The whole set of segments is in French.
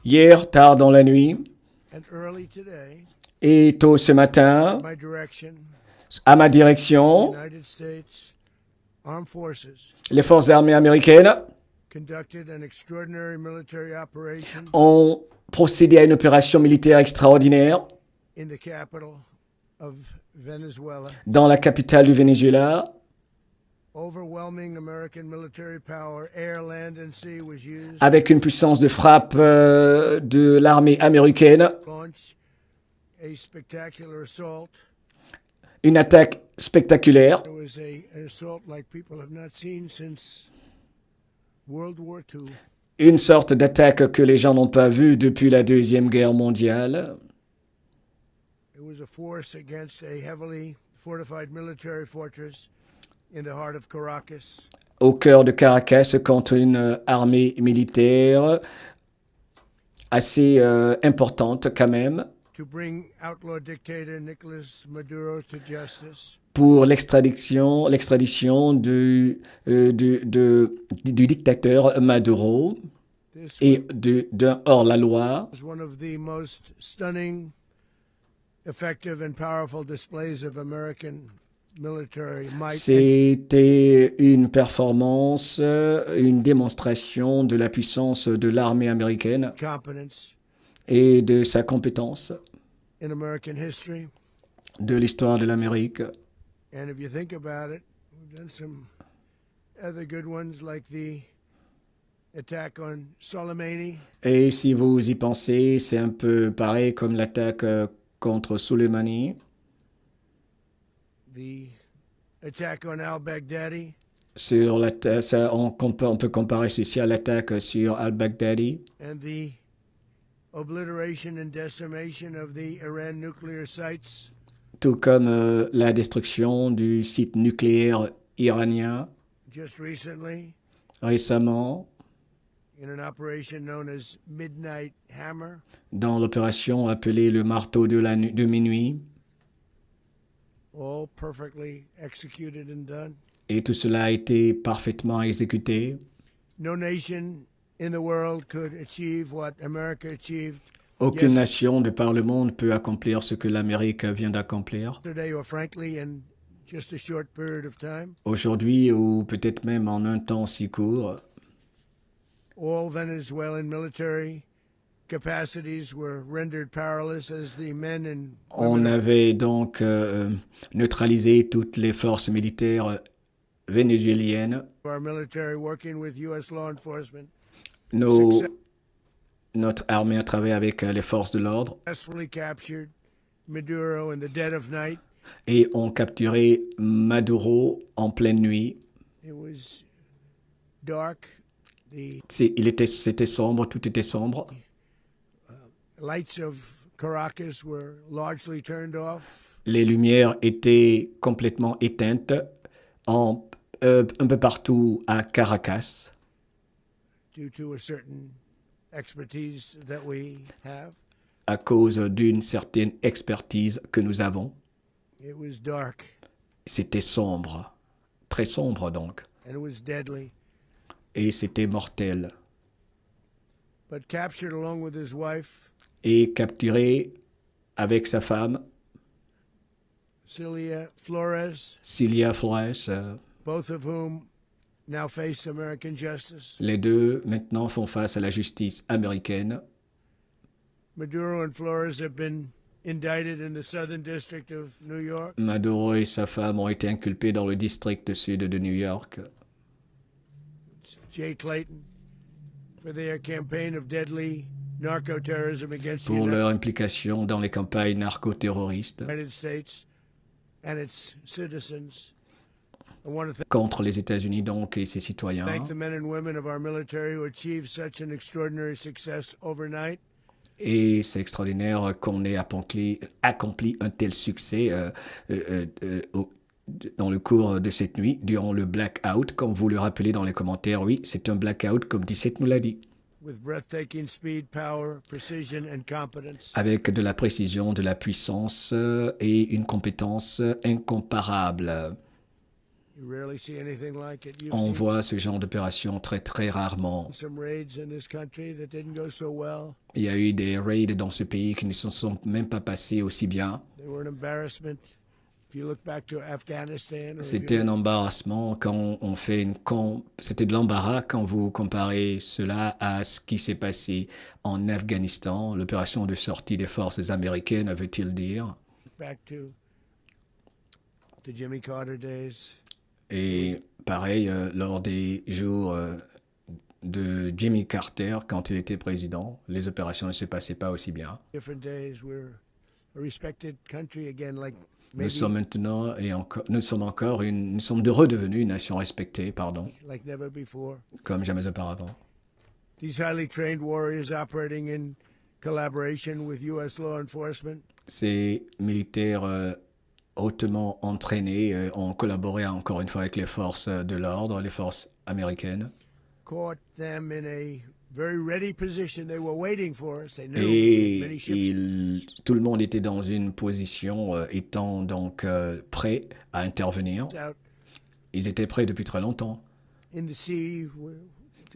Hier, tard dans la nuit, et tôt ce matin, à ma direction, les forces armées américaines ont procédé à une opération militaire extraordinaire dans la capitale du Venezuela. Avec une puissance de frappe de l'armée américaine, une attaque spectaculaire, une sorte d'attaque que les gens n'ont pas vue depuis la Deuxième Guerre mondiale. Au cœur de Caracas, contre une armée militaire assez importante quand même, pour l'extradition du dictateur Maduro et d'un hors-la-loi. C'était une performance, une démonstration de la puissance de l'armée américaine et de sa compétence de l'histoire de l'Amérique. Et si vous y pensez, c'est un peu pareil comme l'attaque contre Soleimani. On peut comparer ceci à l'attaque sur al-Baghdadi tout comme la destruction du site nucléaire iranien récemment dans l'opération appelée le marteau de minuit. Et tout cela a été parfaitement exécuté. Aucune nation de par le monde peut accomplir ce que l'Amérique vient d'accomplir. Aujourd'hui, ou peut-être même en un temps si court, on avait donc neutralisé toutes les forces militaires vénézuéliennes. Notre armée a travaillé avec les forces de l'ordre et ont capturé Maduro en pleine nuit. C'était sombre, tout était sombre. Les lumières étaient complètement éteintes un peu partout à Caracas. À cause d'une certaine expertise que nous avons. C'était sombre, très sombre donc. Et c'était mortel. Et capturé avec sa femme, Cilia Flores, les deux maintenant font face à la justice américaine. Maduro et sa femme ont été inculpés dans le district sud de New York. Pour leur implication dans les campagnes narcoterroristes contre les États-Unis donc et ses citoyens. Et c'est extraordinaire qu'on ait accompli un tel succès dans le cours de cette nuit, durant le blackout, comme vous le rappelez dans les commentaires. Oui, c'est un blackout, comme 17 nous l'a dit. Avec de la précision, de la puissance et une compétence incomparable. You rarely see anything like it. You've On seen voit ce genre d'opération très très rarement. some raids in this country that didn't go so well. Il y a eu des raids dans ce pays qui ne se sont même pas passés aussi bien. They were an embarrassment. If you look back to Afghanistan, or if C'était you un look, embarrassement quand on fait c'était de l'embarras quand vous comparez cela à ce qui s'est passé en Afghanistan. L'opération de sortie des forces américaines, veut-il dire. back to the Jimmy Carter days, Et pareil, lors des jours de Jimmy Carter, quand il était président, les opérations ne se passaient pas aussi bien. different days, we're a respected country again, like Nous maybe sommes maintenant nous sommes redevenus une nation respectée, like never before. comme jamais auparavant. These highly trained warriors operating in collaboration with U.S. law enforcement Ces militaires hautement entraînés ont collaboré encore une fois avec les forces de l'ordre, les forces américaines. caught them in a very ready position. They were waiting for us. They knew we had Et many ships tout le monde était dans une position étant donc prêt à intervenir. out Ils étaient prêts depuis très longtemps. in the sea. We're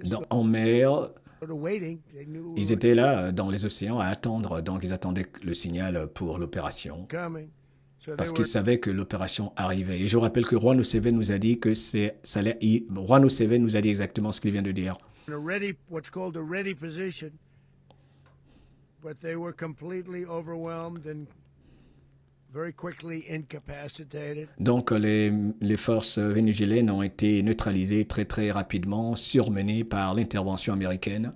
just En mer, sort of waiting. They knew we ils were étaient là dans les océans à attendre. Donc ils attendaient le signal pour l'opération. coming. So they Parce were qu'ils savaient que l'opération arrivait. Et je rappelle que Juan Oseven nous a dit que Juan Oseven nous a dit exactement ce qu'il vient de dire. in a ready, what's called a ready position, but they were completely overwhelmed and very quickly incapacitated. Donc les forces vénézuéliennes ont été neutralisées très très rapidement, surmenées par l'intervention américaine.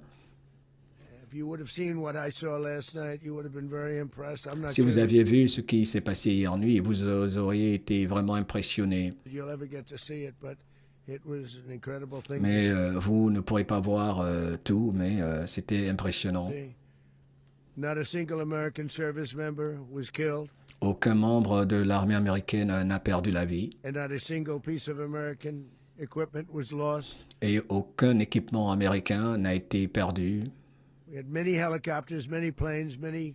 If you would have seen what I saw last night, you would have been very impressed. I'm not Si sure vous aviez vu ce qui s'est passé hier nuit, vous auriez été vraiment impressionné. that you'll ever get to see it, but it was an incredible thing Mais to vous ne pourrez pas voir tout, mais c'était impressionnant. see. Not a single American service member was killed, Aucun membre de l'armée américaine n'a perdu la vie and not a single piece of American equipment was lost. et aucun équipement américain n'a été perdu. We had many helicopters, many planes, many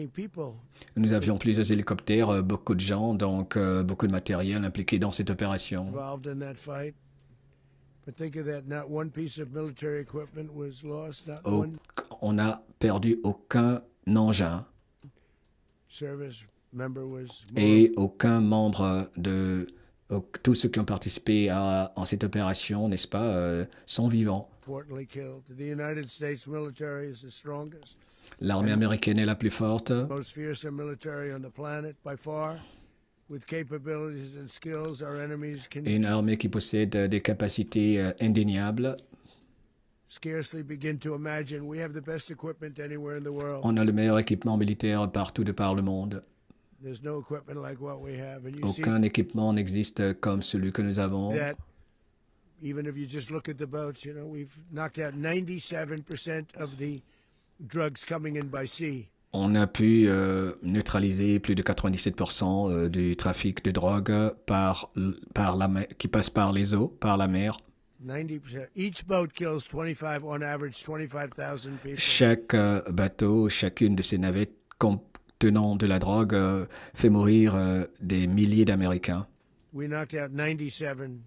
people. Nous avions plusieurs hélicoptères, beaucoup de gens, donc beaucoup de matériel impliqué dans cette opération. Involved in that fight. But think of that, not one piece of military equipment was lost, not one On n'a perdu aucun engin service member was et aucun membre tous ceux qui ont participé en cette opération, n'est-ce pas, sont vivants. importantly killed. The United States military is the strongest, L'armée américaine est la plus forte, most fearsome military on the planet by far. With capabilities and skills our enemies can une armée qui possède des capacités indéniables. scarcely begin to imagine. We have the best equipment anywhere in the world. On a le meilleur équipement militaire partout de par le monde. There's no equipment like what we have. And you see Aucun équipement n'existe comme celui que nous avons. that even if you just look at the boats, you know, we've knocked out 97% of the drugs coming in by sea. On a pu neutraliser plus de 97% du trafic de drogue qui passe par les eaux, par la mer. 90%. Each boat kills 25, on average, 25,000 people. Chaque bateau, chacune de ces navettes contenant de la drogue fait mourir des milliers d'Américains. We knocked out 97%.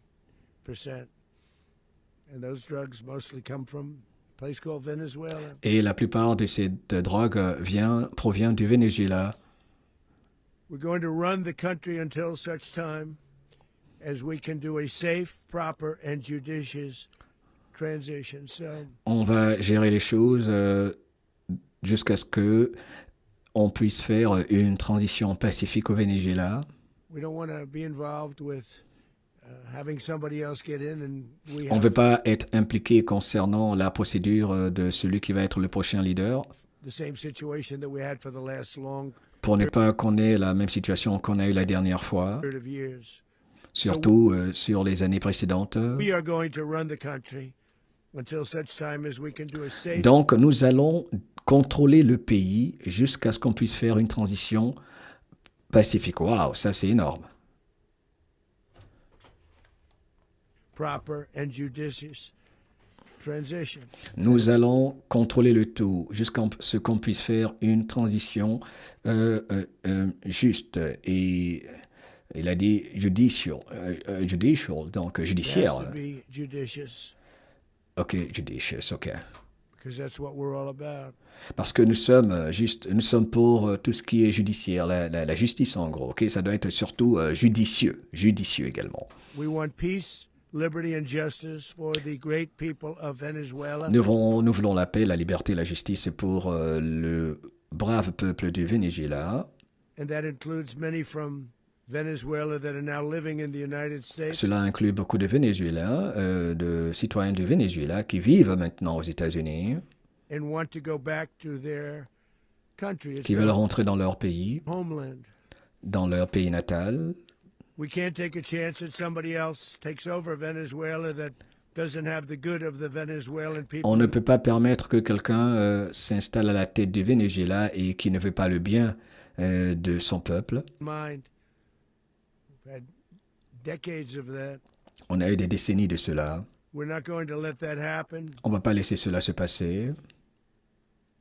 And those drugs mostly come from a place called Venezuela. Et la plupart de cette drogue provient du Venezuela. We're going to run the country until such time as we can do a safe, proper, and judicious transition. So On va gérer les choses jusqu'à ce que on puisse faire une transition pacifique au Venezuela. we don't want to be involved with having somebody else get in, and we On ne have veut pas être impliqué concernant la procédure de celui qui va être le prochain leader the same situation that we had for the last long pour ne pas qu'on ait la même situation qu'on a eue la dernière fois, period of years. surtout sur les années précédentes. We are going to run the country until such time as we can do a safe, Donc nous allons contrôler le pays jusqu'à ce qu'on puisse faire une transition pacifique. Waouh, ça c'est énorme. proper, and judicious transition. Nous allons contrôler le tout jusqu'à ce qu'on puisse faire une transition juste et Il a dit judicial, judicial, donc It has judiciaire. to be judicious Ok, judicious, ok. because that's what we're all about. Parce que nous sommes nous sommes pour tout ce qui est judiciaire, la justice en gros. Ok, ça doit être surtout judicieux également. We want peace, liberty, and justice for the great people of Venezuela. Nous voulons la paix, la liberté, la justice pour le brave peuple du Venezuela. And that includes many from Venezuela that are now living in the United States Cela inclut beaucoup de Vénézuéliens, de citoyens du Venezuela qui vivent maintenant aux États-Unis, and want to go back to their country. It's qui veulent their rentrer dans leur pays natal. We can't take a chance that somebody else takes over Venezuela that doesn't have the good of the Venezuelan people. On ne peut pas permettre que quelqu'un s'installe à la tête du Venezuela et qui ne veut pas le bien de son peuple. Mind. We've had decades of that. On a eu des décennies de cela. We're not going to let that happen. On ne va pas laisser cela se passer.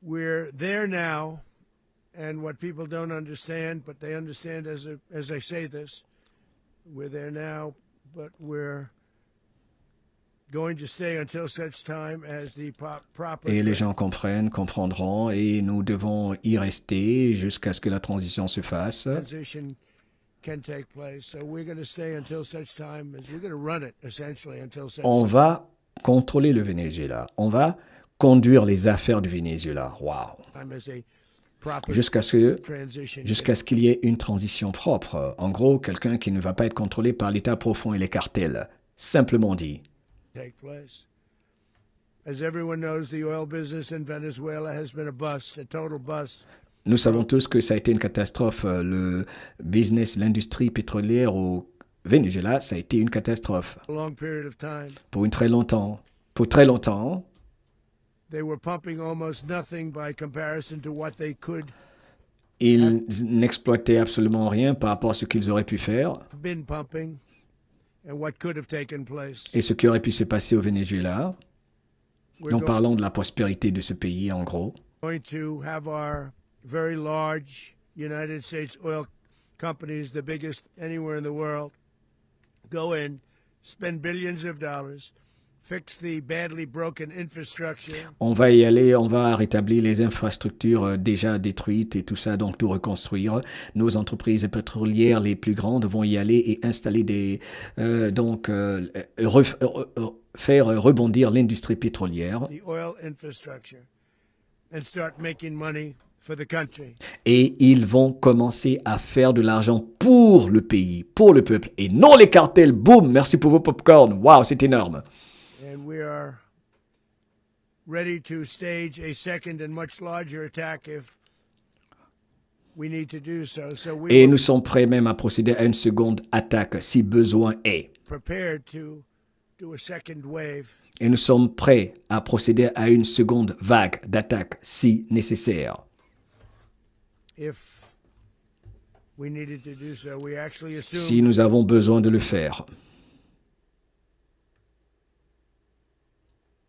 We're there now, and what people don't understand, but they understand as I say this, we're there now, but we're going to stay until such time as the proper Et les gens comprendront, et nous devons y rester jusqu'à ce que la transition se fasse. transition can take place. So we're going to stay until such time as we're going to run it essentially until such On time va contrôler le Venezuela. On va conduire les affaires du Venezuela. Wow. as a proper Jusqu'à ce transition qu'il y ait une transition propre. En gros, quelqu'un qui ne va pas être contrôlé par l'État profond et les cartels. Simplement dit. can take place. As everyone knows, the oil business in Venezuela has been a bust, a total bust. Nous savons tous que ça a été une catastrophe. Le business, l'industrie pétrolière au Venezuela, ça a été une catastrophe. A long period of time. Pour très longtemps, They were pumping almost nothing by comparison to what they could ils n'exploitaient absolument rien par rapport à ce qu'ils auraient pu faire have been pumping and what could have taken place. et ce qui aurait pu se passer au Venezuela, We're en parlant de la prospérité de ce pays, en gros. going to have our very large United States oil companies, the biggest anywhere in the world, go in, spend billions of dollars, fix the badly broken infrastructure, On va y aller, on va rétablir les infrastructures déjà détruites et tout ça, donc tout reconstruire. Nos entreprises pétrolières les plus grandes vont y aller et installer faire rebondir l'industrie pétrolière. the oil infrastructure, and start making money for the country. Et ils vont commencer à faire de l'argent pour le pays, pour le peuple, et non les cartels. Boum, merci pour vos popcorn. Waouh, c'est énorme. And we are ready to stage a second and much larger attack if we need to do so. So we Et are nous sommes prêts même à procéder à une seconde attaque si besoin est. prepared to do a second wave. Et nous sommes prêts à procéder à une seconde vague d'attaque si nécessaire. If we needed to do so, we actually Si assumed nous avons besoin de le faire.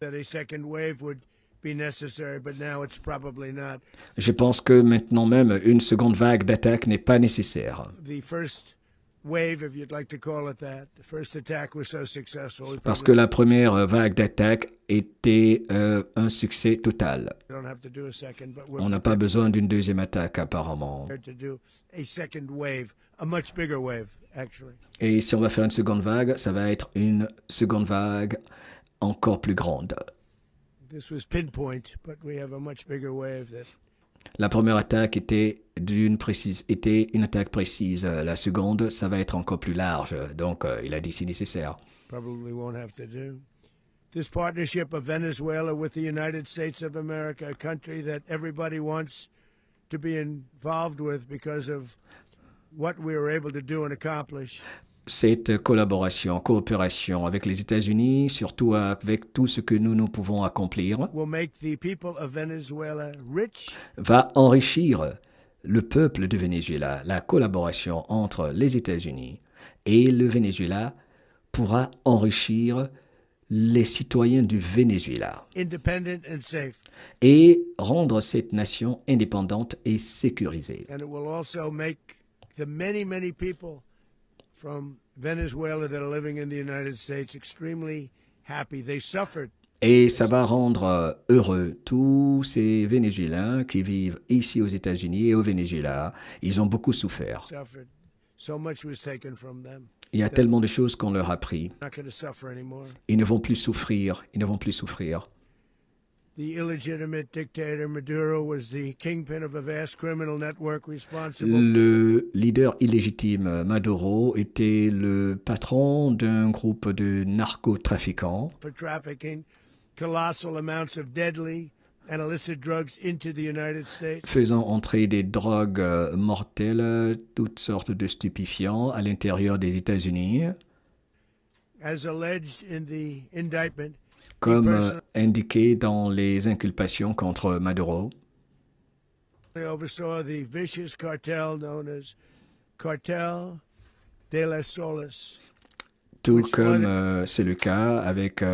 that a second wave would be necessary, but now it's probably not. Je pense que maintenant même, une seconde vague d'attaque n'est pas nécessaire. The first wave, if you'd like to call it that, the first attack was so successful. We Parce que probably la première vague d'attaque était un succès total. don't have to do a second, but we're On n'a pas besoin d'une deuxième attaque apparemment. prepared to do a second wave, a much bigger wave, actually. Et si on va faire une seconde vague, ça va être une seconde vague encore plus grande. This was pinpoint, but we have a much bigger wave that La première attaque était une attaque précise. La seconde, ça va être encore plus large. Donc, il a dit si nécessaire. probably won't have to do. This partnership of Venezuela with the United States of America, a country that everybody wants to be involved with because of what we were able to do and accomplish, Cette coopération avec les États-Unis, surtout avec tout ce que nous pouvons accomplir, will make the people of Venezuela rich va enrichir le peuple du Venezuela. La collaboration entre les États-Unis et le Venezuela pourra enrichir les citoyens du Venezuela independent and safe. et rendre cette nation indépendante et sécurisée. And it will also make the many, many people from Venezuela that are living in the United States extremely happy. They suffered. Et ça va rendre heureux tous ces Vénézuéliens qui vivent ici aux États-Unis et au Venezuela. Ils ont beaucoup souffert. Suffered. So much was taken from them. Il y a tellement de choses qu'on leur a pris. Not going to suffer anymore. Ils ne vont plus souffrir. Ils ne vont plus souffrir. The illegitimate dictator Maduro was the kingpin of a vast criminal network responsible Le leader illégitime Maduro était le patron d'un groupe de narcotrafiquants for trafficking colossal amounts of deadly and illicit drugs into the United States. faisant entrer des drogues mortelles, toutes sortes de stupéfiants à l'intérieur des États-Unis. As alleged in the indictment, Comme indiqué dans les inculpations contre Maduro, he oversaw the vicious cartel known as Cartel de las Solas, tout comme c'est le cas avec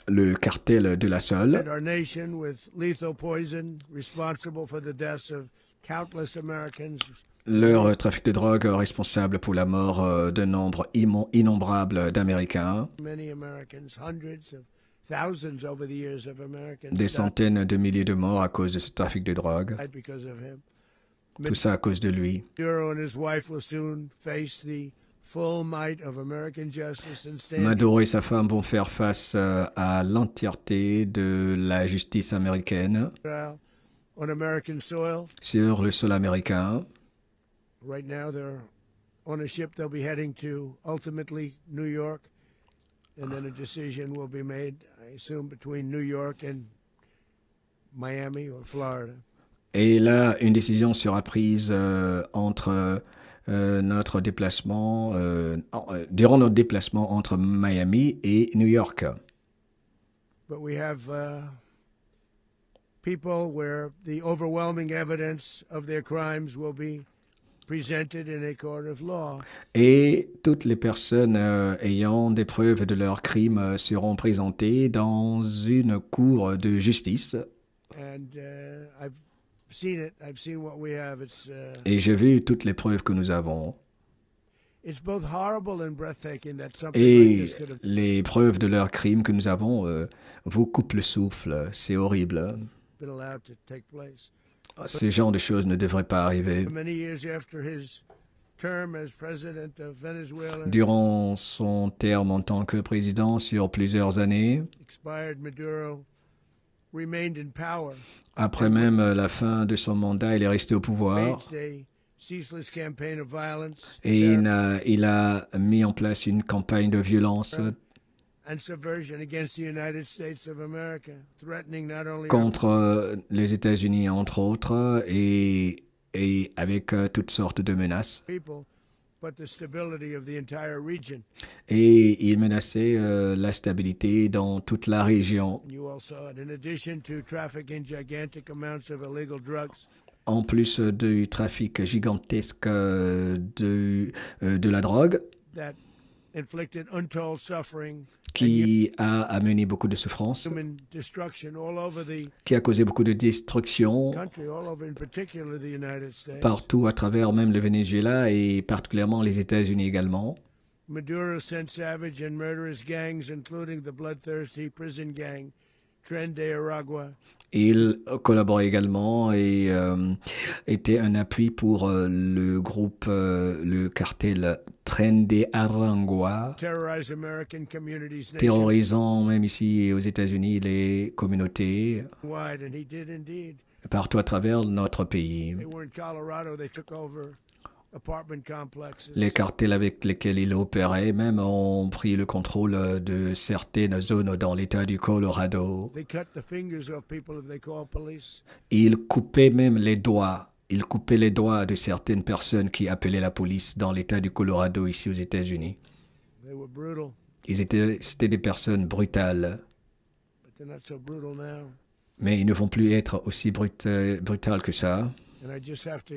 le cartel de la Sol, and our nation with lethal poison responsible for the deaths of countless Americans. leur trafic de drogue responsable pour la mort d'un nombre innombrable d'Américains. Many Americans, hundreds of thousands over the years of Americans Des centaines de milliers de morts à cause de ce trafic de drogue. died because of him. Tout ça à cause de lui. Maduro and his wife will soon face the full might of American justice and stand Maduro et sa femme vont faire face à l'entièreté de la justice américaine trial on American soil. sur le sol américain. Right now, they're on a ship. They'll be heading to ultimately New York, and then a decision will be made, I assume, between New York and Miami or Florida. Et là, une décision sera prise entre notre déplacement, durant notre déplacement entre Miami et New York. But we have people where the overwhelming evidence of their crimes will be presented in a court of law. Et toutes les personnes ayant des preuves de leurs crimes seront présentées dans une cour de justice. And I've seen it. I've seen what we have. Et j'ai vu toutes les preuves que nous avons. It's both horrible and breathtaking that something like Et this could have les preuves de leurs crimes que nous avons vous coupent le souffle. C'est horrible. been allowed to take place. Ce genre de choses ne devrait pas arriver. Many years after his term as president of Venezuela Durant son terme en tant que président sur plusieurs années, expired, Maduro remained in power, après même la fin de son mandat, il est resté au pouvoir waged a ceaseless campaign of violence et il a mis en place une campagne de violence and subversion against the United States of America, threatening not only our contre les États-Unis, entre autres, et avec toutes sortes de menaces. people, but the stability of the entire region. Et il menaçait la stabilité dans toute la région. And you all saw it. In addition to trafficking gigantic amounts of illegal drugs, En plus du trafic gigantesque de la drogue, that inflicted untold suffering, qui a amené beaucoup de souffrance, human destruction all over the qui a causé beaucoup de destruction country, all over in particular the United States. partout à travers même le Venezuela et particulièrement les États-Unis également. Maduro sent savage and murderous gangs, including the bloodthirsty prison gang, Tren de Aragua, Il collaborait également et était un appui pour le groupe, le cartel Tren de Aragua, terrorize American communities terrorisant même ici aux États-Unis les communautés nationwide, and he did indeed. partout à travers notre pays. They were in Colorado. They took over apartment complexes. Les cartels avec lesquels il opérait même ont pris le contrôle de certaines zones dans l'État du Colorado. They cut the fingers off people if they call police. Il coupait même les doigts. Il coupait les doigts de certaines personnes qui appelaient la police dans l'État du Colorado ici aux États-Unis. They were brutal, C'était des personnes brutales. but they're not so brutal now. Mais ils ne vont plus être aussi brutales que ça. And I just have to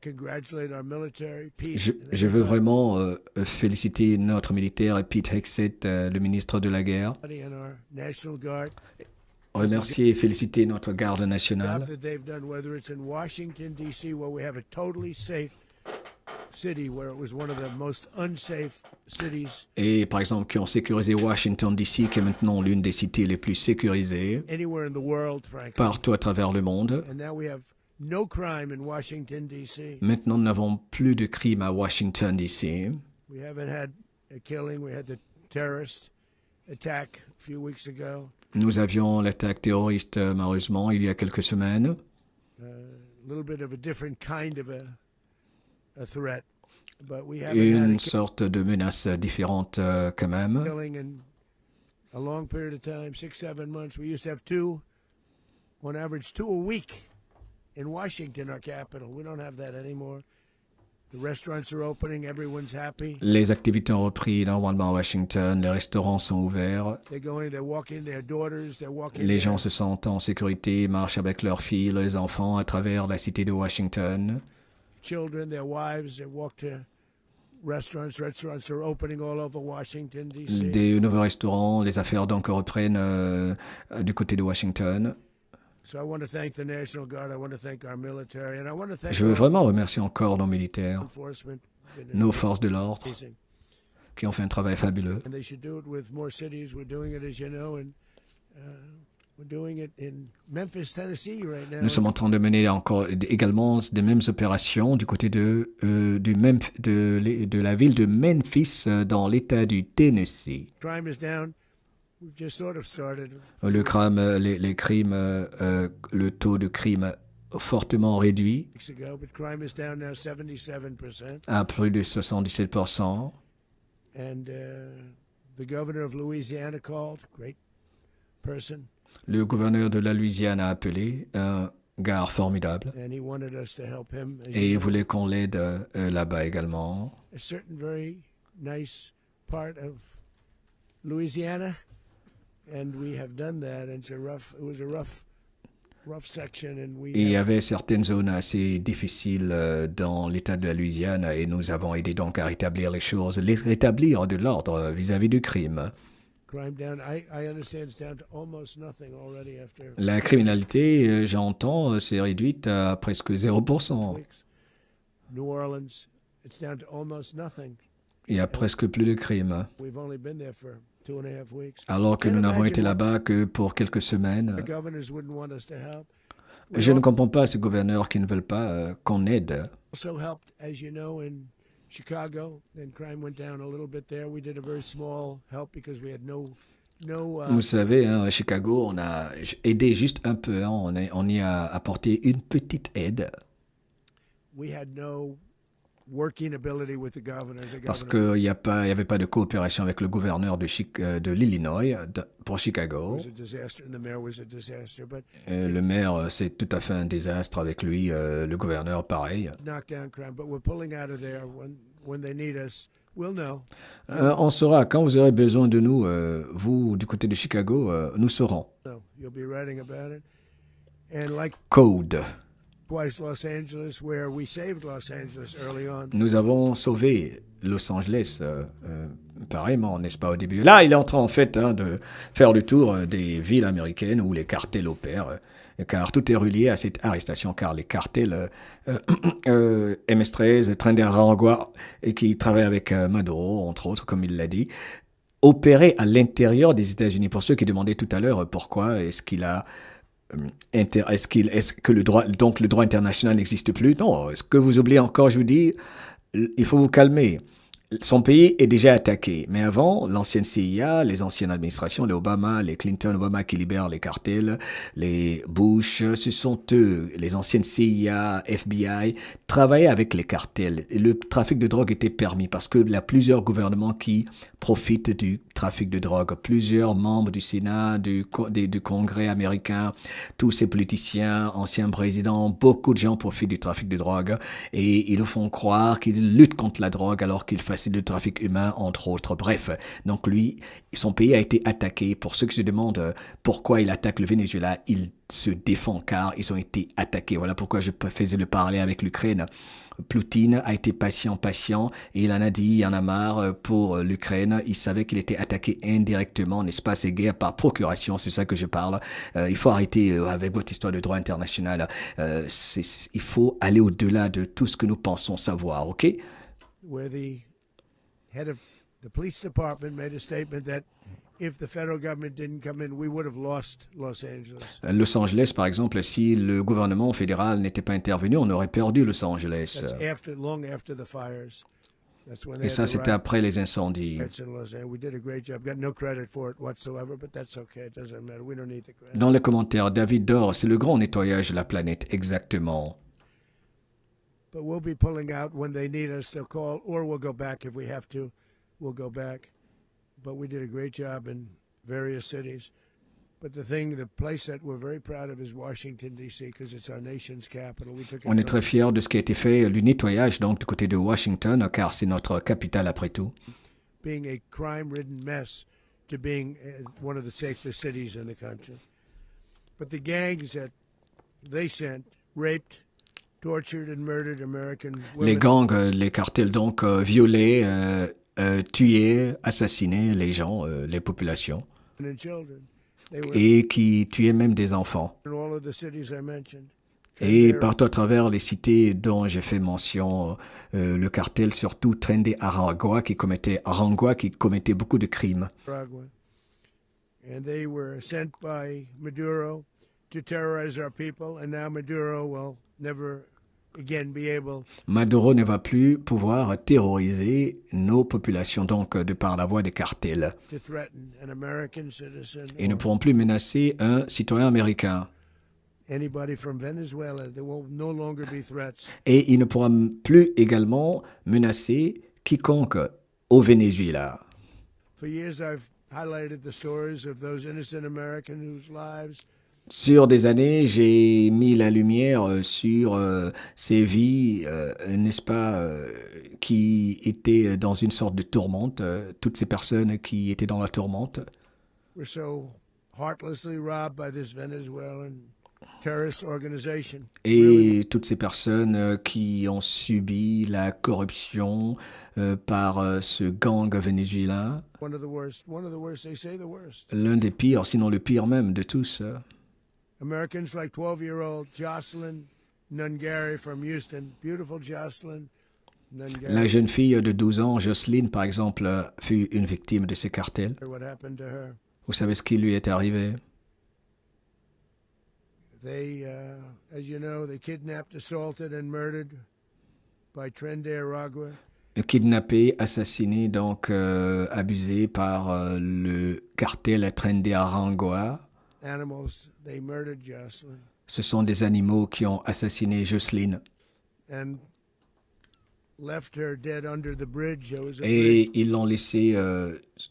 congratulate our military, Pete. Je veux vraiment féliciter notre militaire Pete Hegseth, le ministre de la Guerre. and our National Guard. Remercier et féliciter notre garde nationale. Job that they've done, whether it's in Washington, D.C., where we have a totally safe city where it was one of the most unsafe cities Et par exemple, qui ont sécurisé Washington DC, qui est maintenant l'une des cités les plus sécurisées anywhere in the world, frankly. partout à travers le monde. And now we have no crime in Washington, D.C. Maintenant, nous n'avons plus de crimes à Washington DC. We haven't had a killing. We had the terrorist attack a few weeks ago. Nous avions l'attaque terroriste, malheureusement, il y a quelques semaines. A little bit of a different kind of a threat. But we haven't had Une a sorte de menace différente quand même. killing in a long period of time, 6-7 months. We used to have two, on average, 2 a week in Washington, our capital. We don't have that anymore. The restaurants are opening. Everyone's happy. Les activités ont repris normalement à Washington, les restaurants sont ouverts, They go in, they're walking their daughters, they're walking les gens their se sentent en sécurité, marchent avec leurs filles, leurs enfants à travers la cité de Washington. children, their wives. They walk to restaurants. Restaurants are opening all over Washington, D.C. Des nouveaux restaurants, les affaires donc reprennent du côté de Washington. So I want to thank the National Guard. I want to thank our military. And I want to thank Je veux law vraiment remercier encore nos militaires, enforcement. nos forces de l'ordre, Amazing. qui ont fait un travail fabuleux. And they should do it with more cities. We're doing it, as you know, and we're doing it in Memphis, Tennessee right now. Nous sommes en train de mener encore également des mêmes opérations du côté de la ville de Memphis dans l'État du Tennessee. Crime is down. We've just sort of started. Le crime, les crimes, le taux de crime fortement réduit Weeks ago, but crime is down now 77%. à plus de 77%. And the governor of Louisiana called, great person, Le gouverneur de la Louisiane a appelé un gars formidable and he wanted us to help him. As et il you know, voulait qu'on l'aide là-bas également. a certain very nice part of Louisiana, and we have done that. And it was a rough section, and we Et il y have avait certaines zones assez difficiles dans l'État de la Louisiane et nous avons aidé donc à rétablir les choses, les rétablir de l'ordre vis-à-vis du crime. crime down. I understand it's down to almost nothing already after La criminalité, j'entends, s'est réduite à presque 0%. weeks. New Orleans, it's down to almost nothing. Il y a presque plus de crimes. We've only been there for 2.5 weeks. Alors que Can't nous n'avons été imagine là-bas que pour quelques The semaines. governors wouldn't want us to help. Je We ne comprends pas ces gouverneurs qui ne veulent pas qu'on aide. also helped, as you know, in Chicago. Then crime went down a little bit there. We did a very small help because we had no. Vous savez, hein, à Chicago, on a aidé juste un peu. Hein, on y a apporté une petite aide We had no working ability with the governor. parce qu'il n'y avait pas de coopération avec le gouverneur de l'Illinois pour Chicago. was a disaster, and the mayor was a disaster. But Le maire, c'est tout à fait un désastre avec lui. Le gouverneur, pareil. knocked down crime. But we're pulling out of there when they need us. We'll know. On saura, quand vous aurez besoin de nous, vous, du côté de Chicago, nous saurons. So you'll be writing about it. And Code. likewise, Los Angeles, where we saved Los Angeles early on. Nous avons sauvé Los Angeles, pareillement, n'est-ce pas, au début. Là, il est en train, en fait, hein, de faire le tour des villes américaines où les cartels opèrent, car tout est relié à cette arrestation, car les cartels MS-13, Trinidad, et qui travaillent avec Maduro, entre autres, comme il l'a dit, opéraient à l'intérieur des États-Unis. Pour ceux qui demandaient tout à l'heure pourquoi est-ce que le droit international n'existe plus? Non, est-ce que vous oubliez encore, je vous dis, il faut vous calmer. Son pays est déjà attaqué. Mais avant, l'ancienne CIA, les anciennes administrations, les Obama, les Clinton, Obama qui libèrent les cartels, les Bush, ce sont eux, les anciennes CIA, FBI, travaillaient avec les cartels. Et le trafic de drogue était permis parce qu'il y a plusieurs gouvernements qui profitent du trafic de drogue. Plusieurs membres du Sénat, du Congrès américain, tous ces politiciens, anciens présidents, beaucoup de gens profitent du trafic de drogue et ils font croire qu'ils luttent contre la drogue alors qu'ils facilitent le trafic humain, entre autres. Bref, donc lui, son pays a été attaqué. Pour ceux qui se demandent pourquoi il attaque le Venezuela, il se défend car ils ont été attaqués. Voilà pourquoi je faisais le parallèle avec l'Ukraine. Poutine a été patient, et il en a dit, il en a marre pour l'Ukraine. Il savait qu'il était attaqué indirectement, n'est-ce pas, ces guerres par procuration, c'est ça que je parle. Il faut arrêter avec votre histoire de droit international. Il faut aller au-delà de tout ce que nous pensons savoir, ok? where the head of the police department made a statement that if the federal government didn't come in, we would have lost Los Angeles. Los Angeles, par exemple, si le gouvernement fédéral n'était pas intervenu, on aurait perdu Los Angeles. That's long after the fires. That's when they Et ça, had the c'était après les incendies. riots in Los Angeles. We did a great job. Got no credit for it whatsoever, but that's okay. It doesn't matter. We don't need the credit. Dans les commentaires, David Dorr, c'est le grand nettoyage de la planète, exactement. But we'll be pulling out when they need us. They'll call, or we'll go back if we have to. We'll go back. But we did a great job in various cities. But the place that we're very proud of is Washington, D.C., because it's our nation's capital. We took it On est très fiers de ce qui a été fait, le nettoyage donc du côté de Washington, car c'est notre capitale après tout. Being a crime-ridden mess to being one of the safest cities in the country. But the gangs that they sent raped, tortured and murdered American women. Les gangs, les cartels donc violaient, tuaient, assassinaient les gens, les populations, And children. They were et qui tuaient même des enfants. in all of the cities I mentioned. Et Trendare, partout à travers les cités dont j'ai fait mention, le cartel surtout Trende Aragua qui commettait beaucoup de crimes. Nicaragua. And they were sent by Maduro to terrorize our people, and now Maduro will never again be able Maduro ne va plus pouvoir terroriser nos populations donc de par la voie des cartels. to threaten an American citizen Ils ne or pourront plus menacer un citoyen américain. anybody from Venezuela. There will no longer be threats. Et il ne pourra plus également menacer quiconque au Venezuela. For years, I've highlighted the stories of those innocent Americans whose lives Sur des années, j'ai mis la lumière sur ces vies, n'est-ce pas, qui étaient dans une sorte de tourmente, toutes ces personnes qui étaient dans la tourmente. were so heartlessly robbed by this Venezuelan terrorist organization. Et toutes ces personnes qui ont subi la corruption par ce gang vénézuélien, One of the worst. One of the worst. They say the worst. l'un des pires, sinon le pire même de tous. Americans like 12-year-old Jocelyn Nungari from Houston. Beautiful Jocelyn Nungari. La jeune fille de 12 ans, Jocelyne, par exemple, fut une victime de ces cartels. What happened to her? Vous savez ce qui lui est arrivé? They, as you know, they kidnapped, assaulted, and murdered by Trende Aragua. Kidnappé, assassiné, donc abusé par le cartel Trende Aragua. Animals. They murdered Jocelyn Ce sont des animaux qui ont assassiné Jocelyne. and left her dead under the bridge. There was a bridge. Et ils l'ont laissée,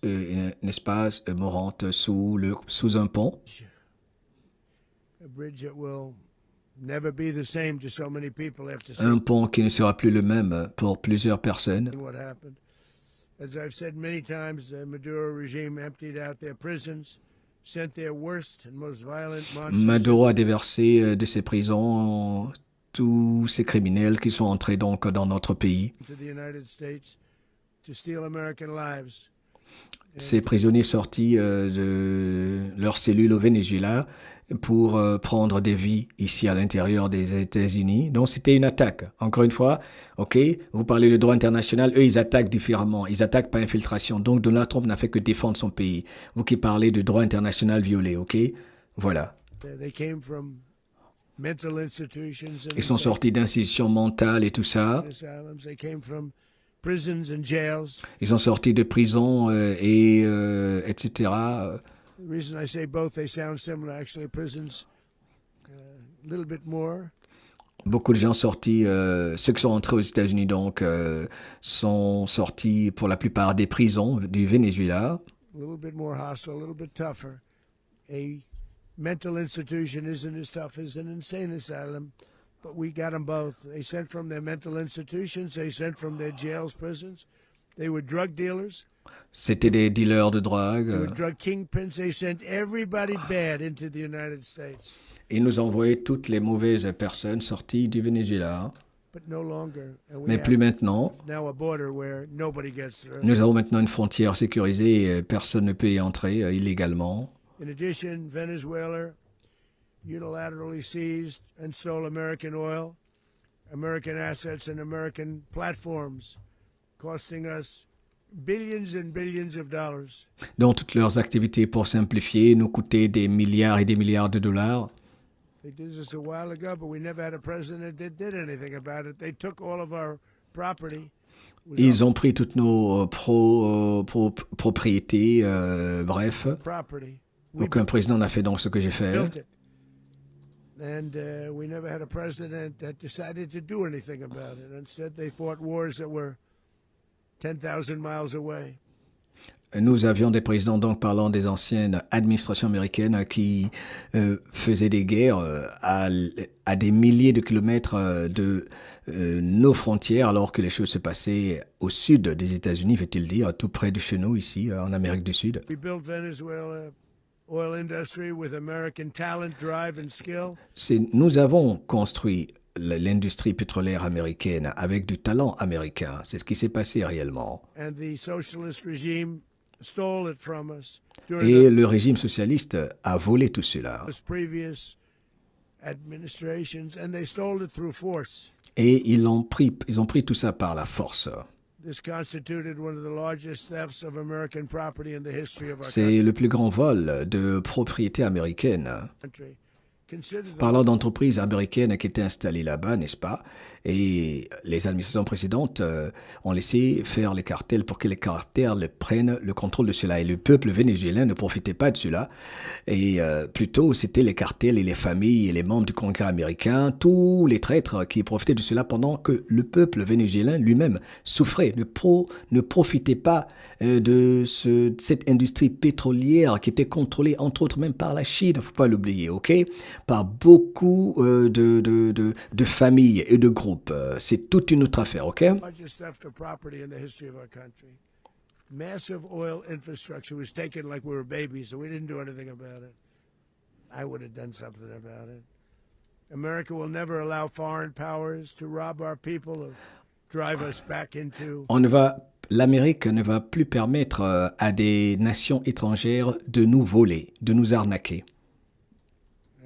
n'est-ce pas, morante sous un pont. A bridge that will never be the same to so many people after Un pont qui ne sera plus le même pour plusieurs personnes. seeing what happened. As I've said many times, the Maduro regime emptied out their prisons, sent their worst and most violent monsters Maduro a déversé de ses prisons tous ces criminels qui sont entrés donc dans notre pays. into the United States to steal American lives. Ces prisonniers sortis de leurs cellules au Venezuela pour prendre des vies ici à l'intérieur des États-Unis. Donc c'était une attaque. Encore une fois, ok, vous parlez de droit international, eux ils attaquent différemment, ils attaquent par infiltration. Donc Donald Trump n'a fait que défendre son pays. Vous qui parlez de droit international violé, ok, voilà. They came from mental institutions and Ils sont sortis d'institutions mentales et tout ça. asylums. They came from prisons and jails. Ils sont sortis de prison et etc. The reason I say both, they sound similar. Actually, prisons, a little bit more. Beaucoup de gens sortis, ceux qui sont entrés aux États-Unis donc, sont sortis pour la plupart des prisons du Venezuela. A little bit more hostile, a little bit tougher. A mental institution isn't as tough as an insane asylum, but we got them both. They sent from their mental institutions, they sent from their jails, prisons. They were drug dealers, C'était des dealers de they were drogue. drug kingpins. They sent everybody bad into the United States, Ils nous envoyaient toutes les mauvaises personnes sorties du Venezuela. but no longer. And we Mais have plus maintenant. now a border where nobody gets through. Nous avons maintenant une frontière sécurisée et personne ne peut y entrer illégalement. In addition, Venezuela unilaterally seized and stole American oil, American assets, and American platforms. costing us billions and billions of dollars. dont toutes leurs activités, pour simplifier, nous coûtaient des milliards et des milliards de dollars. They did this a while ago, but we never had a president that did anything about it. They took all of our property. Ils ont pris toutes nos propriétés, bref. Property. We Aucun président n'a fait donc ce que j'ai fait. built it. And we never had a president that decided to do anything about it. Instead, they fought wars that were 10,000 miles away. Nous avions des présidents, donc parlant des anciennes administrations américaines, qui faisaient des guerres à des milliers de kilomètres de nos frontières, alors que les choses se passaient au sud des États-Unis, veut-il dire, tout près de chez nous, ici, en Amérique du Sud. We built Venezuela oil industry with American talent, drive, and skill. Nous avons construit l'industrie pétrolière américaine avec du talent américain. C'est ce qui s'est passé réellement. And the socialist regime stole it from us Et during le régime socialiste a volé tout cela. the previous administrations, and they stole it through force. Et ils ont pris tout ça par la force. This constituted one of the largest thefts of American property in the history of our C'est le plus grand vol de propriété américaine. country. Consider the Parlant d'entreprises américaines qui étaient installées là-bas, n'est-ce pas? Et les administrations précédentes ont laissé faire les cartels pour que les cartels prennent le contrôle de cela. Et le peuple vénézuélien ne profitait pas de cela. Et plutôt, c'était les cartels et les familles et les membres du Congrès américain, tous les traîtres qui profitaient de cela pendant que le peuple vénézuélien lui-même souffrait, ne profitait pas de cette industrie pétrolière qui était contrôlée, entre autres, même par la Chine, il ne faut pas l'oublier, ok? Par beaucoup de familles et de groupes. C'est toute une autre affaire, ok? largest theft of property in the history of our country. Massive oil infrastructure was taken like we were babies, so we didn't do anything about it. I would have done something about it. America will never allow foreign powers to rob our people or drive us back into L'Amérique ne va plus permettre à des nations étrangères de nous voler, de nous arnaquer.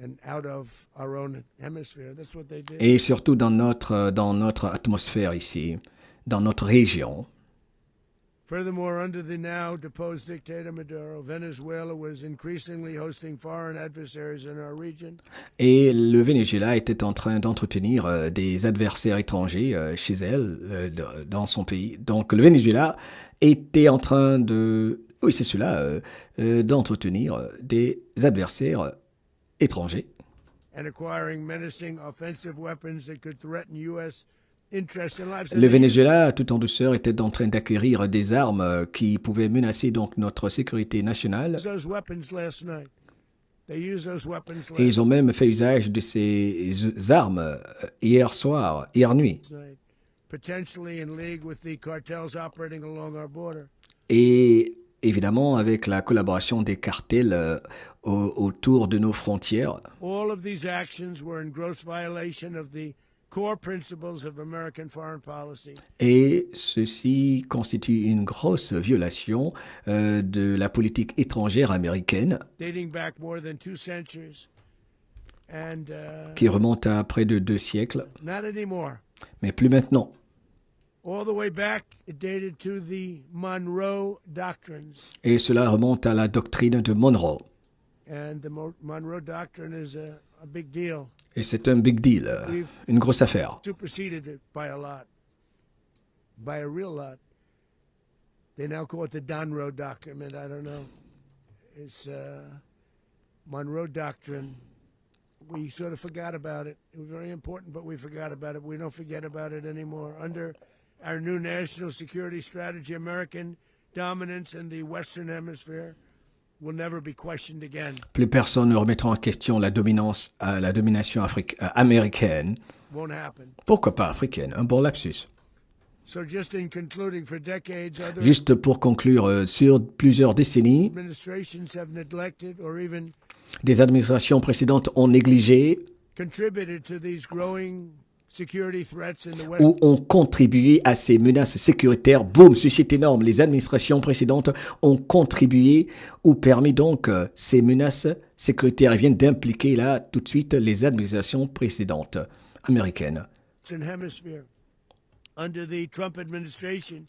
and out of our own hemisphere. That's what they did. Et surtout dans notre atmosphère ici, dans notre région. Furthermore, under the now deposed dictator Maduro, Venezuela was increasingly hosting foreign adversaries in our region. Et le Venezuela était en train d'entretenir des adversaires étrangers chez elle, dans son pays. Donc le Venezuela était en train oui c'est cela, d'entretenir des adversaires étrangers. And acquiring menacing offensive weapons that could threaten U.S. interests and lives. Le Venezuela, tout en douceur, était en train d'acquérir des armes qui pouvaient menacer donc notre sécurité nationale. Those weapons last night. They used those weapons Et last ils ont même fait usage de ces armes hier nuit. night, potentially in league with the cartels operating along our border. Et évidemment, avec la collaboration des cartels autour de nos frontières. All of these actions were in gross violation of the core principles of American foreign policy. Et ceci constitue une grosse violation de la politique étrangère américaine, Dating back more than 2 centuries. And qui remonte à près de 2 siècles, not anymore. mais plus maintenant. All the way back, it dated to the Monroe Doctrines. Et cela remonte à la doctrine de Monroe. And the Monroe Doctrine is a big deal. Et c'est un big deal, une grosse affaire. Superseded it by a lot. By a real lot. They now call it the Donroe Doctrine. I don't know. It's Monroe Doctrine. We sort of forgot about it. It was very important, but we forgot about it. We don't forget about it anymore. Under our new national security strategy, American dominance in the Western Hemisphere will never be questioned again. Plus personne ne remettra en question la domination américaine. Won't happen. Pourquoi pas africaine? Un bon lapsus. So just in concluding, for decades, other Juste pour conclure, sur plusieurs décennies, administrations have neglected or even des administrations précédentes ont négligé contributed to these growing security threats in the West. ou ont contribué à ces menaces sécuritaires. Boum, ceci est énorme. Les administrations précédentes ont contribué ou permis donc ces menaces sécuritaires. Elles viennent d'impliquer là tout de suite les administrations précédentes américaines. Hemisphere. Under the Trump administration,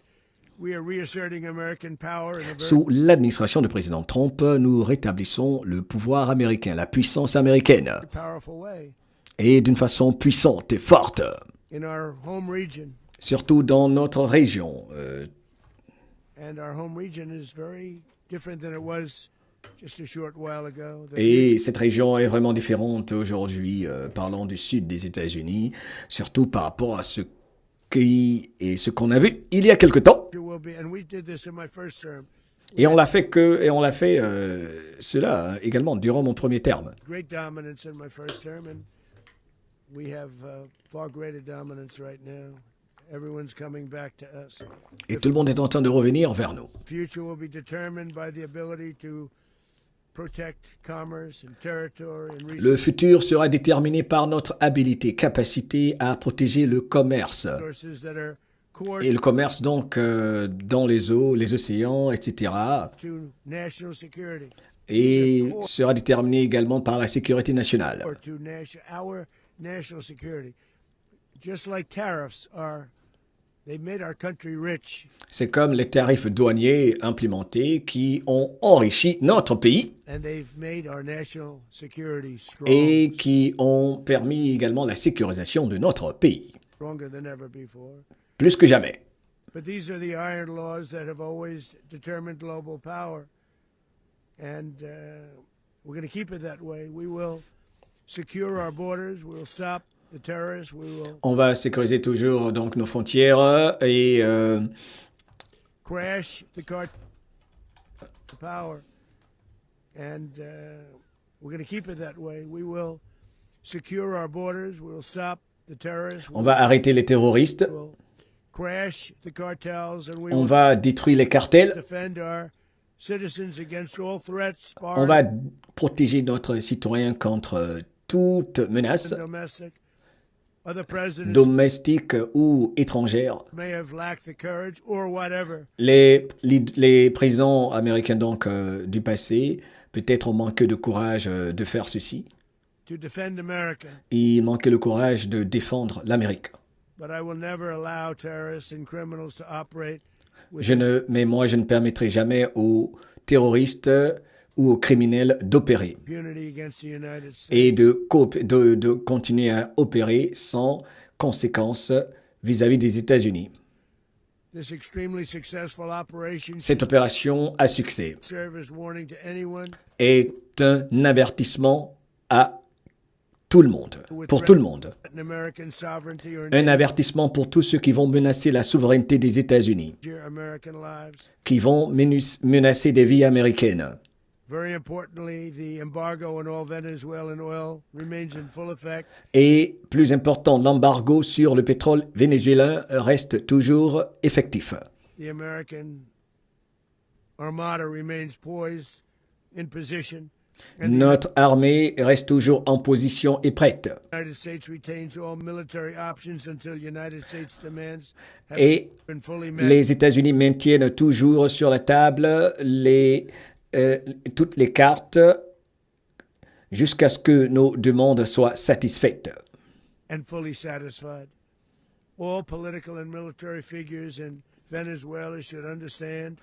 we are reasserting American power in a very Sous l'administration du président Trump, nous rétablissons le pouvoir américain, la puissance américaine, powerful way et d'une façon puissante et forte, in our home region. surtout dans notre région. And our home region is very different than it was just a short while ago. Et cette région est vraiment différente aujourd'hui, parlant du sud des États-Unis, surtout par rapport à ce qu'on a vu il y a quelque temps. And we did this in my first term. Et on l'a fait cela également durant mon premier terme. Great dominance in my first term, and we have far greater dominance right now. Everyone's coming back to us. Et tout le monde est en train de revenir vers nous. The future will be determined by the ability to protect commerce and territory and Le resources futur sera déterminé par notre habilité, capacité à protéger le commerce. that are core Et le commerce donc dans les eaux, les océans, etc. to national security Et sera déterminé également par la sécurité nationale. or to our national security. Just like tariffs are, they made our country rich, C'est comme les tarifs douaniers implémentés qui ont enrichi notre pays and they've made our national security strong, et qui ont permis également la sécurisation de notre pays, stronger than ever before. plus que jamais. But these are the iron laws that have always determined global power. And we're going to keep it that way. We will secure our borders. We will stop the terrorists. We will On va sécuriser toujours donc nos frontières et crash the power. And we're going to keep it that way. We will secure our borders. We will stop the terrorists. on va arrêter les terroristes, We will crash the cartels. And we on will va détruire les cartels, defend our citizens against all threats, on foreign va protéger notre citoyen contre toute menace and domestic. Other presidents domestique ou étrangère. may have lacked the courage or whatever Les présidents américains donc du passé peut-être ont manqué de courage de faire ceci. to defend America. Ils manquaient le courage de défendre l'Amérique. But I will never allow terrorists and criminals to operate Mais moi, je ne permettrai jamais aux terroristes ou aux criminels d'opérer impunity against the United States. et de continuer à opérer sans conséquences vis-à-vis des États-Unis. This extremely successful operation Cette opération à succès should serve as warning to anyone est un avertissement à tout le monde, pour tout le monde. threatening American sovereignty or Un avertissement pour tous ceux qui vont menacer la souveraineté des États-Unis, endanger American lives. qui vont menacer des vies américaines. Very importantly, the embargo on all Venezuelan oil remains in full effect. Et plus important, l'embargo sur le pétrole vénézuélien reste toujours effectif. The American armada remains poised in position. And the Notre armée reste toujours en position et prête. United States retains all military options until United States demands have Et been fully met. les États-Unis maintiennent toujours sur la table toutes les cartes jusqu'à ce que nos demandes soient satisfaites. And fully satisfied. All political and military figures in Venezuela should understand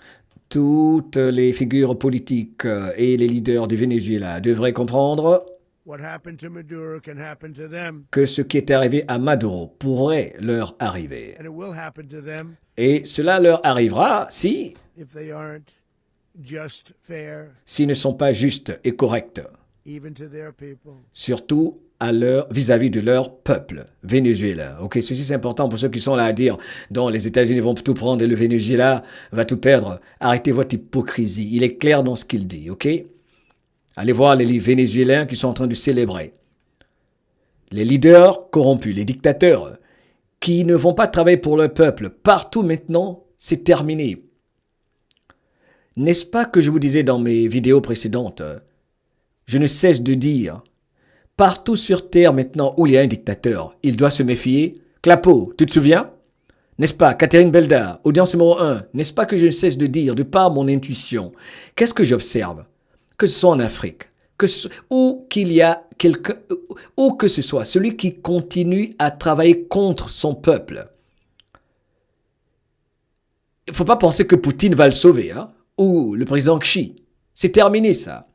Toutes les figures politiques et les leaders du Venezuela devraient comprendre what happened to Maduro can happen to them, que ce qui est arrivé à Maduro pourrait leur arriver. and it will happen to them Et cela leur arrivera si, if they aren't just, fair, s'ils ne sont pas justes et corrects, even to their people. surtout vis-à-vis de leur peuple vénézuélien. Ok, ceci c'est important pour ceux qui sont là à dire donc les États-Unis vont tout prendre et le Venezuela va tout perdre. Arrêtez votre hypocrisie. Il est clair dans ce qu'il dit, ok? Allez voir les Vénézuéliens qui sont en train de célébrer. Les leaders corrompus, les dictateurs qui ne vont pas travailler pour le peuple. Partout maintenant, c'est terminé. N'est-ce pas que je vous disais dans mes vidéos précédentes, je ne cesse de dire, partout sur Terre maintenant où il y a un dictateur, il doit se méfier. Clapeau, tu te souviens? N'est-ce pas, Catherine Belda, audience numéro 1, n'est-ce pas que je ne cesse de dire, de par mon intuition, qu'est-ce que j'observe? Que ce soit en Afrique, ou qu'il y a quelqu'un, ou que ce soit celui qui continue à travailler contre son peuple, il ne faut pas penser que Poutine va le sauver, hein, ou le président Xi. C'est terminé ça.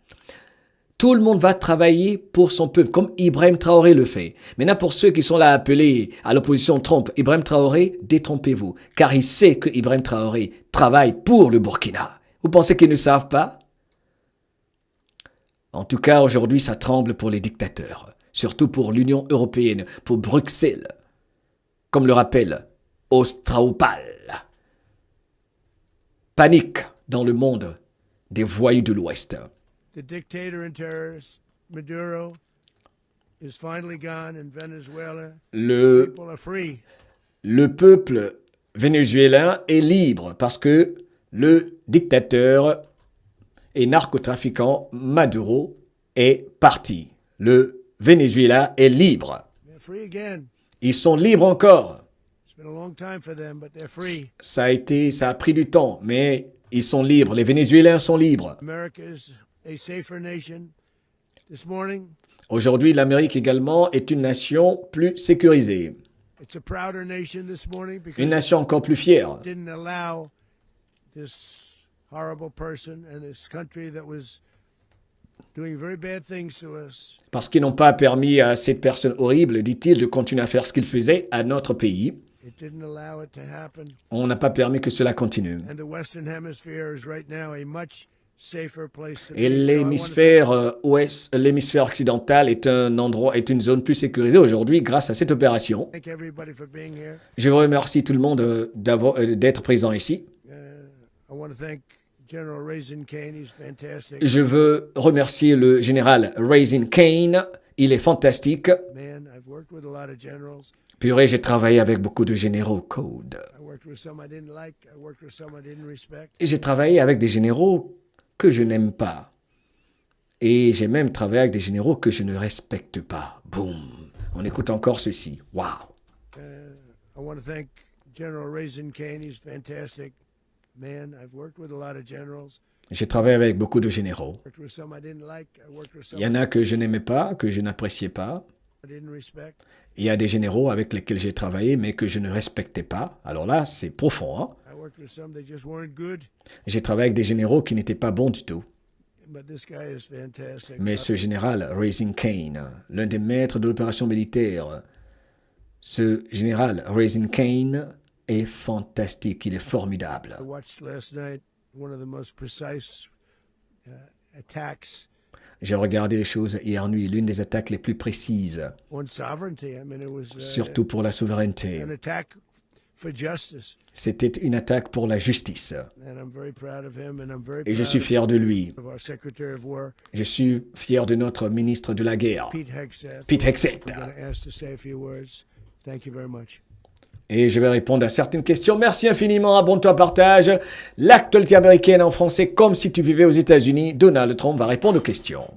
Tout le monde va travailler pour son peuple, comme Ibrahim Traoré le fait. Maintenant, pour ceux qui sont là appelés à l'opposition Trump, Ibrahim Traoré, détrompez-vous, car il sait que Ibrahim Traoré travaille pour le Burkina. Vous pensez qu'ils ne savent pas? En tout cas, aujourd'hui, ça tremble pour les dictateurs, surtout pour l'Union européenne, pour Bruxelles, comme le rappelle Ostraupal. Panique dans le monde des voyous de l'Ouest. The dictator and terrorist Maduro is finally gone in Venezuela. People are free. Le peuple vénézuélien est libre parce que le dictateur et narcotrafiquant Maduro est parti. Le Venezuela est libre. They're free again. Ils sont libres encore. It's been a long time for them, but they're free. Ça a pris du temps, mais ils sont libres. Les Vénézuéliens sont libres. America is a safer nation. This morning, Aujourd'hui, l'Amérique également est une nation plus sécurisée. it's a prouder nation this morning because Une nation encore plus fière. it didn't allow this horrible person and this country that was doing very bad things to us Parce qu'ils n'ont pas permis à cette personne horrible, dit-il, de continuer à faire ce qu'il faisait à notre pays. It didn't allow it to happen. On n'a pas permis que cela continue. And the Western Hemisphere is right now a much safer place to be. Et So I l'hémisphère ouest, l'hémisphère occidental est un endroit, est une zone plus sécurisée aujourd'hui grâce à cette opération. wanna thank everybody for being here. Je remercie tout le monde d'être présent ici. I want to thank General Raisin Kane. He's fantastic. Je veux remercier le général Raisin Kane. Il est fantastique. Man, I've worked with a lot of generals. Purée, j'ai travaillé avec beaucoup de généraux code. I worked with some I didn't like. I worked with some I didn't respect. Et j'ai travaillé avec des généraux que je n'aime pas. Et j'ai même travaillé avec des généraux que je ne respecte pas. Boum. On écoute encore ceci. Waouh. I want to thank General Raisin Kane. He's fantastic. Man, I've worked with a lot of generals. J'ai travaillé avec beaucoup de généraux. Worked with some I didn't like. I worked with some Il y en a que je n'aimais pas, que je n'appréciais pas. I didn't respect. Il y a des généraux avec lesquels j'ai travaillé, mais que je ne respectais pas. Alors là, c'est profond. Hein? I worked with some that just weren't good. J'ai travaillé avec des généraux qui n'étaient pas bons du tout. But this guy is fantastic. Mais ce général, Raisin Kane, l'un des maîtres de l'opération militaire, ce général, Raisin Kane, est fantastique. Il est formidable. I watched last night one of the most precise attacks J'ai regardé les choses hier nuit, l'une des attaques les plus précises, on sovereignty. I mean, it was surtout pour la souveraineté. an attack for justice. C'était une attaque pour la justice. And I'm very proud of him, and I'm very Et je proud suis fier de lui. of our Secretary of War, Je suis fier de notre ministre de la Guerre, Pete Hegseth. Pete Hegseth. We're going to ask to say a few words. Thank you very much. Et je vais répondre à certaines questions. Merci infiniment, abonne-toi, partage. L'actualité américaine en français comme si tu vivais aux États-Unis. Donald Trump va répondre aux questions.